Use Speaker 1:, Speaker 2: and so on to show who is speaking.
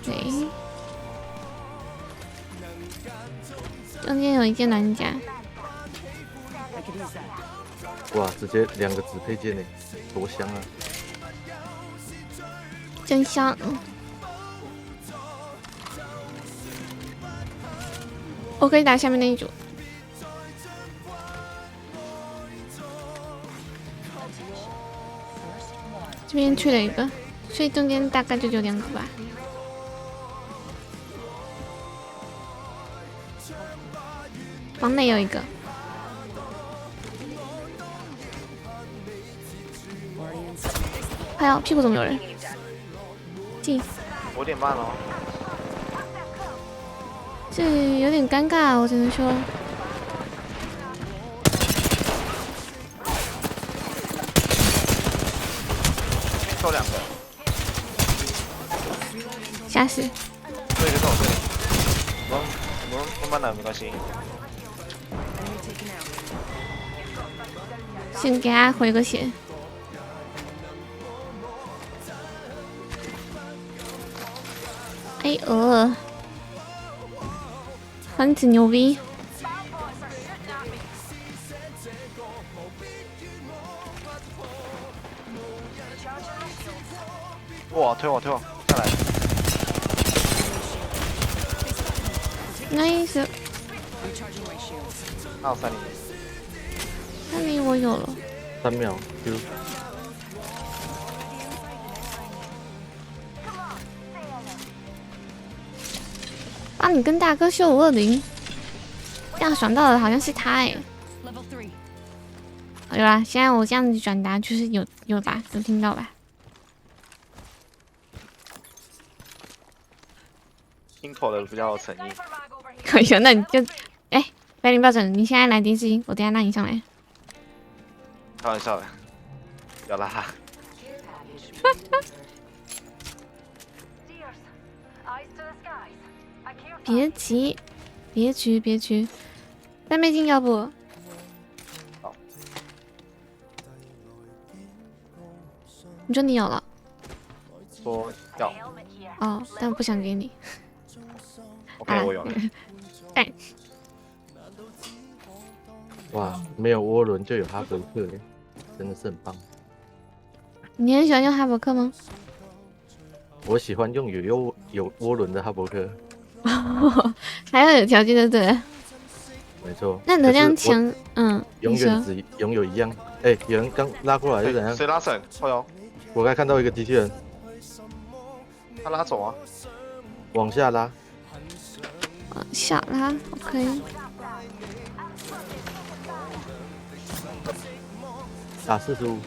Speaker 1: 对，中间有一件蓝甲。
Speaker 2: 哇，直接2个子配件呢，多香啊！
Speaker 1: 真香。我可以打下面那一组。这边去了一个，所以中间大概就2个吧。房内有一个。还有屁股怎么有人？进。
Speaker 3: 5点半了。
Speaker 1: 这有点尴尬，我只能说。
Speaker 3: 收2个。
Speaker 1: 吓死！
Speaker 3: 对，就在我这里。慢慢来，没关系。
Speaker 1: 先给他回个血。哎很子牛逼。
Speaker 3: 哇，推我，下来。
Speaker 1: nice。
Speaker 3: 还有3厘。
Speaker 1: 3厘我有了。
Speaker 2: 3秒就。
Speaker 1: 帮你跟大哥秀520，这样爽到的好像是他哎。有啦，现在我这样子转达就是有吧，有听到吧？
Speaker 3: 听口的比较有诚意。
Speaker 1: 可以，那你就白领标准，你现在来第一次，我等下让你上来。
Speaker 3: 开玩笑的，不要拉他。
Speaker 1: 别急，别急，三倍镜要不？
Speaker 3: 好。
Speaker 1: 你说你有了？
Speaker 3: 说要。
Speaker 1: 哦，但我不想给你。
Speaker 3: OK， 我有了。
Speaker 1: 哎。
Speaker 2: 哇，没有涡轮就有哈伯克耶，真的是很棒。
Speaker 1: 你很喜欢用哈伯克吗？
Speaker 2: 我喜欢用有涡轮的哈伯克。
Speaker 1: 还要有条件的对。
Speaker 2: 没错。
Speaker 1: 那能量强，
Speaker 2: 永远只拥有一样。哎，有人刚拉过来是怎样？
Speaker 3: 谁拉绳？后腰。
Speaker 2: 我刚看到一个机器人。
Speaker 3: 他拉走啊。
Speaker 2: 往下拉。
Speaker 1: 往下拉 ，OK。
Speaker 2: 打45。